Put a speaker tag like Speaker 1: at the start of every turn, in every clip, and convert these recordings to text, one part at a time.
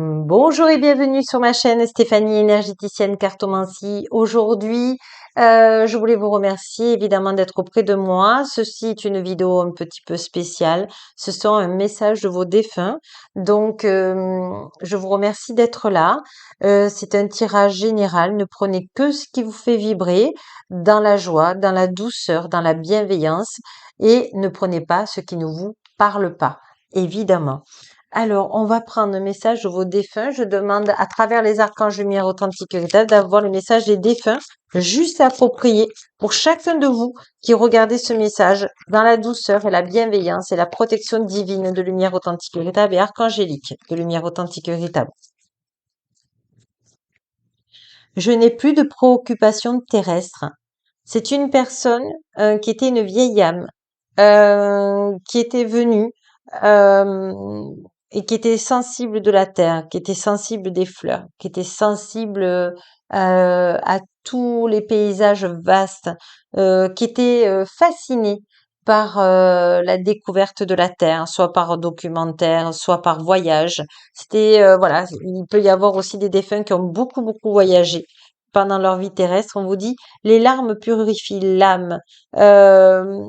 Speaker 1: Bonjour et bienvenue sur ma chaîne Stéphanie énergéticienne cartomancie. Aujourd'hui, je voulais vous remercier évidemment d'être auprès de moi. Ceci est une vidéo un petit peu spéciale. Ce sont un message de vos défunts. Donc, je vous remercie d'être là. C'est un tirage général. Ne prenez que ce qui vous fait vibrer dans la joie, dans la douceur, dans la bienveillance et ne prenez pas ce qui ne vous parle pas, évidemment. Alors, on va prendre un message de vos défunts. Je demande à travers les archanges lumière authentique véritable d'avoir le message des défunts juste approprié pour chacun de vous qui regardez ce message dans la douceur et la bienveillance et la protection divine de lumière authentique véritable et archangélique de lumière authentique véritable. Je n'ai plus de préoccupations terrestres. C'est une personne qui était une vieille âme, qui était venue euh, et qui était sensible de la terre, qui était sensible des fleurs, qui était sensible à tous les paysages vastes, qui était fascinée par la découverte de la terre, soit par documentaire, soit par voyage. C'était voilà, il peut y avoir aussi des défunts qui ont beaucoup voyagé pendant leur vie terrestre. On vous dit, les larmes purifient l'âme. Euh,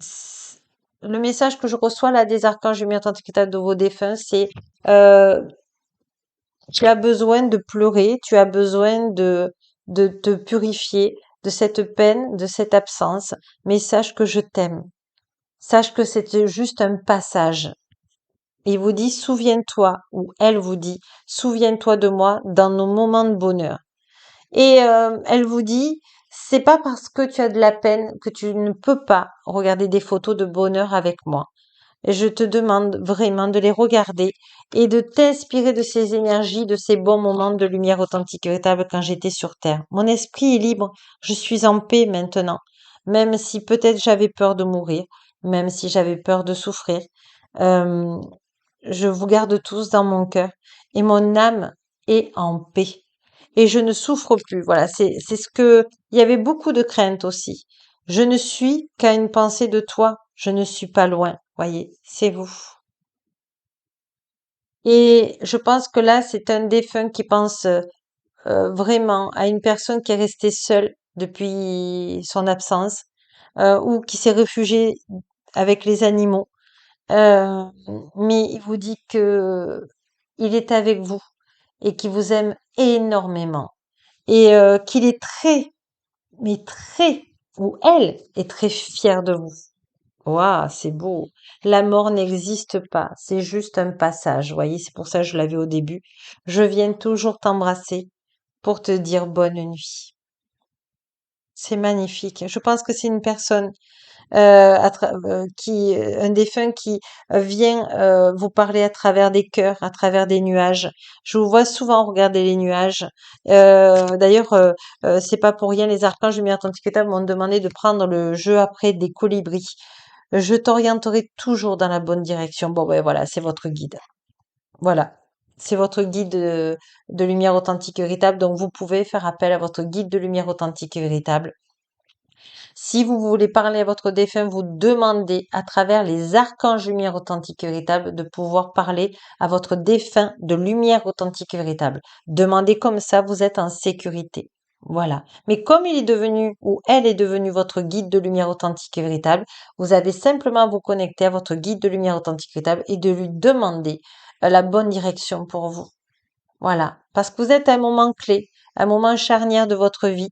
Speaker 1: c- le message que je reçois là des archanges lumière authentique de vos défunts, c'est euh, tu as besoin de pleurer, tu as besoin de te purifier de cette peine, de cette absence, mais sache que je t'aime. Sache que c'est juste un passage. Il vous dit, souviens-toi, ou elle vous dit, souviens-toi de moi dans nos moments de bonheur. Et elle vous dit, c'est pas parce que tu as de la peine que tu ne peux pas regarder des photos de bonheur avec moi. Et je te demande vraiment de les regarder et de t'inspirer de ces énergies, de ces bons moments de lumière authentique et véritable quand j'étais sur Terre. Mon esprit est libre, je suis en paix maintenant, même si peut-être j'avais peur de mourir, même si j'avais peur de souffrir. Euh, je vous garde tous dans mon cœur et mon âme est en paix. Et je ne souffre plus. Voilà, c'est ce que il y avait beaucoup de crainte aussi. Je ne suis qu'à une pensée de toi. Je ne suis pas loin. Voyez, c'est vous. Et je pense que là, c'est un défunt qui pense vraiment à une personne qui est restée seule depuis son absence ou qui s'est réfugiée avec les animaux. Euh, mais il vous dit que il est avec vous et qu'il vous aime énormément et qu'il est très, mais très, ou elle est très fière de vous. Waouh, c'est beau. La mort n'existe pas, c'est juste un passage. Vous voyez, c'est pour ça que je l'avais au début. Je viens toujours t'embrasser pour te dire bonne nuit. C'est magnifique. Je pense que c'est une personne un défunt qui vient vous parler à travers des cœurs, à travers des nuages. Je vous vois souvent regarder les nuages. D'ailleurs, c'est pas pour rien, les archanges lumière authentique m'ont demandé de prendre le jeu après des colibris. Je t'orienterai toujours dans la bonne direction. Bon, ben voilà, c'est votre guide. Voilà. C'est votre guide de lumière authentique et véritable. Donc, vous pouvez faire appel à votre guide de lumière authentique et véritable. Si vous voulez parler à votre défunt, vous demandez à travers les archanges lumière authentique et véritable de pouvoir parler à votre défunt de lumière authentique et véritable. Demandez comme ça, vous êtes en sécurité. Voilà. Mais comme il est devenu ou elle est devenue votre guide de lumière authentique et véritable, vous avez simplement à vous connecter à votre guide de lumière authentique et véritable et de lui demander la bonne direction pour vous. Voilà, parce que vous êtes à un moment clé, un moment charnière de votre vie,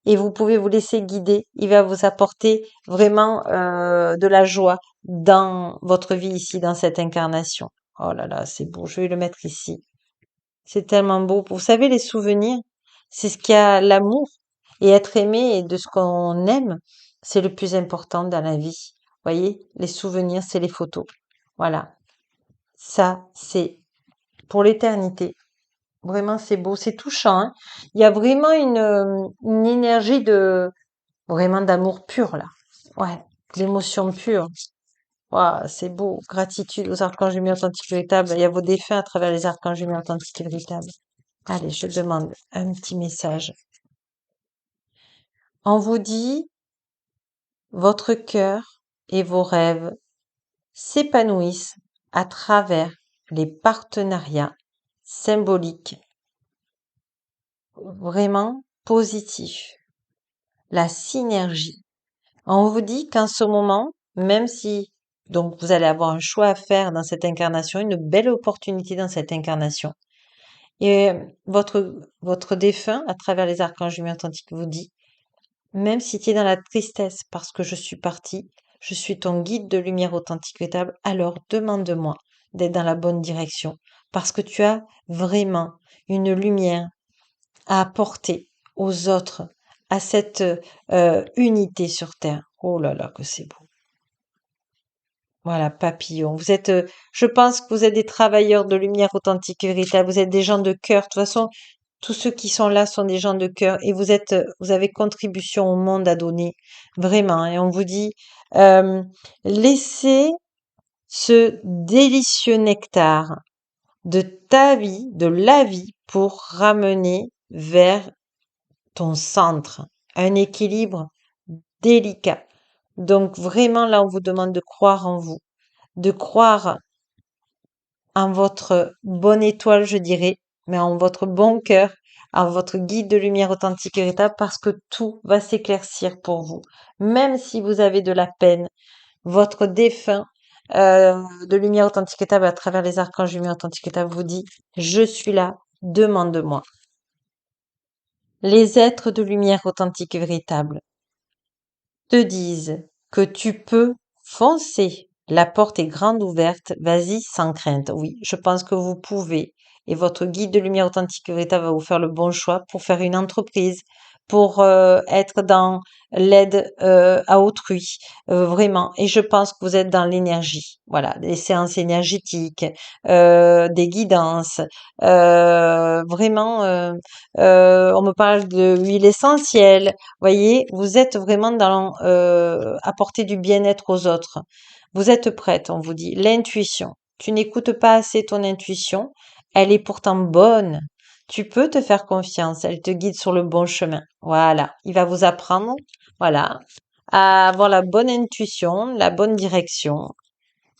Speaker 1: et vous pouvez vous laisser guider. Il va vous apporter vraiment de la joie dans votre vie ici, dans cette incarnation. Oh là là, c'est beau. Je vais le mettre ici. C'est tellement beau. Vous savez, les souvenirs, c'est ce qui a l'amour et être aimé et de ce qu'on aime, c'est le plus important dans la vie. Voyez, les souvenirs, c'est les photos. Voilà, ça, c'est pour l'éternité. Vraiment, c'est beau, c'est touchant, hein. Il y a vraiment une énergie de vraiment d'amour pur là. Ouais, d'émotion pure. Waouh, c'est beau. Gratitude aux archanges lumière authentiques véritables. Il y a vos défunts à travers les archanges lumière authentiques véritables. Allez, je demande un petit message. On vous dit, votre cœur et vos rêves s'épanouissent à travers les partenariats symbolique, vraiment positif, la synergie. On vous dit qu'en ce moment, même si donc vous allez avoir un choix à faire dans cette incarnation, une belle opportunité dans cette incarnation. Et votre défunt, à travers les archanges lumière authentique, vous dit, même si tu es dans la tristesse parce que je suis partie, je suis ton guide de lumière authentique véritable, alors demande-moi d'être dans la bonne direction parce que tu as vraiment une lumière à apporter aux autres, à cette unité sur Terre. Oh là là, que c'est beau. Voilà, papillon. Je pense que vous êtes des travailleurs de lumière authentique et véritable. Vous êtes des gens de cœur. De toute façon, tous ceux qui sont là sont des gens de cœur et vous avez contribution au monde à donner. Vraiment. Et on vous dit, euh, laissez ce délicieux nectar de ta vie, de la vie, pour ramener vers ton centre un équilibre délicat. Donc vraiment, là, on vous demande de croire en vous, de croire en votre bonne étoile, je dirais, mais en votre bon cœur, en votre guide de lumière authentique et véritable, parce que tout va s'éclaircir pour vous. Même si vous avez de la peine, votre défunt de lumière authentique et véritable à travers les archanges lumière authentique et véritable vous dit, je suis là, demande-moi. Les êtres de lumière authentique et véritable te disent que tu peux foncer. La porte est grande ouverte, vas-y sans crainte. Oui, je pense que vous pouvez. Et votre guide de lumière authentique et véritable va vous faire le bon choix pour faire une entreprise, pour être dans l'aide à autrui, vraiment. Et je pense que vous êtes dans l'énergie. Voilà, des séances énergétiques, des guidances, vraiment. On me parle de huile essentielle. Voyez, vous êtes vraiment dans apporter du bien-être aux autres. Vous êtes prête, on vous dit. L'intuition. Tu n'écoutes pas assez ton intuition. Elle est pourtant bonne. Tu peux te faire confiance. Elle te guide sur le bon chemin. Voilà. Il va vous apprendre, voilà, à avoir la bonne intuition, la bonne direction.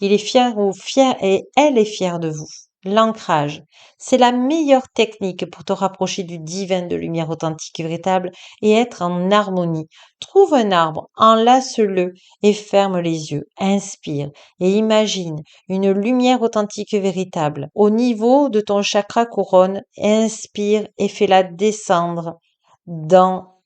Speaker 1: Il est fier ou fier et elle est fière de vous. L'ancrage, c'est la meilleure technique pour te rapprocher du divin de lumière authentique et véritable et être en harmonie. Trouve un arbre, enlace-le et ferme les yeux. Inspire et imagine une lumière authentique et véritable au niveau de ton chakra couronne. Inspire et fais-la descendre dans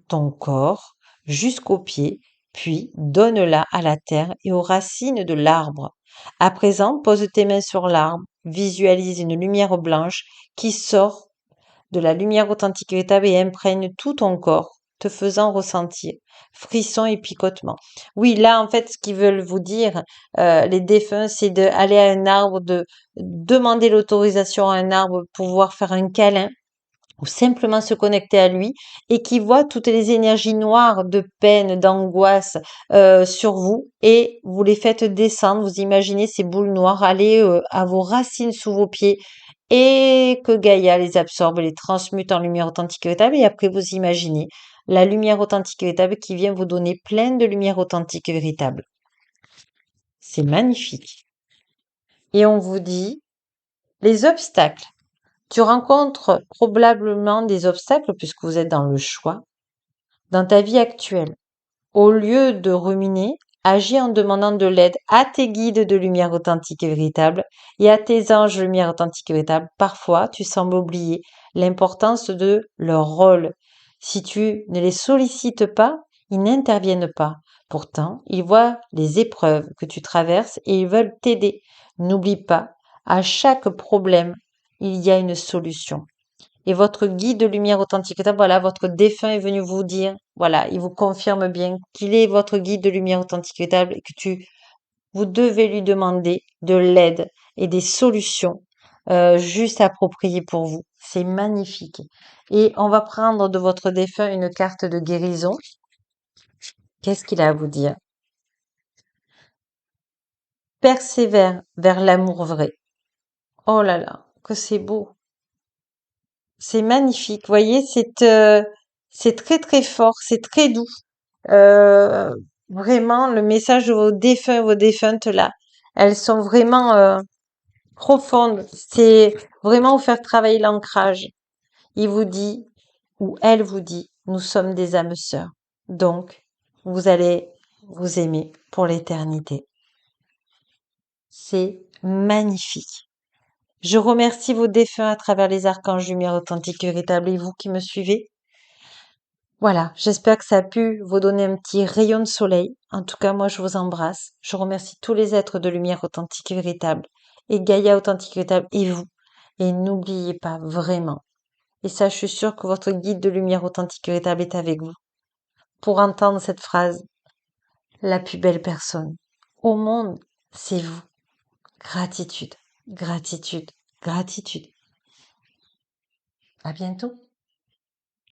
Speaker 1: ton corps jusqu'aux pieds, puis donne-la à la terre et aux racines de l'arbre. À présent, pose tes mains sur l'arbre, visualise une lumière blanche qui sort de la lumière authentique et véritable et imprègne tout ton corps, te faisant ressentir frissons et picotements. Oui, là, en fait, ce qu'ils veulent vous dire, les défunts, c'est d'aller à un arbre, de demander l'autorisation à un arbre pour pouvoir faire un câlin ou simplement se connecter à lui et qui voit toutes les énergies noires de peine, d'angoisse sur vous et vous les faites descendre. Vous imaginez ces boules noires aller à vos racines sous vos pieds et que Gaïa les absorbe, les transmute en lumière authentique et véritable. Et après, vous imaginez la lumière authentique et véritable qui vient vous donner plein de lumière authentique et véritable. C'est magnifique. Et on vous dit, les obstacles. Tu rencontres probablement des obstacles puisque vous êtes dans le choix dans ta vie actuelle. Au lieu de ruminer, agis en demandant de l'aide à tes guides de lumière authentique et véritable et à tes anges de lumière authentique et véritable. Parfois, tu sembles oublier l'importance de leur rôle. Si tu ne les sollicites pas, ils n'interviennent pas. Pourtant, ils voient les épreuves que tu traverses et ils veulent t'aider. N'oublie pas, à chaque problème, il y a une solution. Et votre guide de lumière authentique, voilà, votre défunt est venu vous dire, voilà, il vous confirme bien qu'il est votre guide de lumière authentique véritable et que vous devez lui demander de l'aide et des solutions juste appropriées pour vous. C'est magnifique. Et on va prendre de votre défunt une carte de guérison. Qu'est-ce qu'il a à vous dire? Persévère vers l'amour vrai. Oh là là, que c'est beau. C'est magnifique. Vous voyez, c'est très très fort, c'est très doux. Euh, Vraiment, le message de vos défunts, vos défuntes là, elles sont vraiment profonde. C'est vraiment vous faire travailler l'ancrage. Il vous dit, ou elle vous dit, nous sommes des âmes sœurs. Donc, vous allez vous aimer pour l'éternité. C'est magnifique. Je remercie vos défunts à travers les archanges lumière authentique et véritable et vous qui me suivez. Voilà, j'espère que ça a pu vous donner un petit rayon de soleil. En tout cas, moi, je vous embrasse. Je remercie tous les êtres de lumière authentique et véritable et Gaïa authentique et véritable et vous. Et n'oubliez pas vraiment. Et ça, je suis sûre que votre guide de lumière authentique et véritable est avec vous. Pour entendre cette phrase, la plus belle personne au monde, c'est vous. Gratitude, gratitude, gratitude. À bientôt.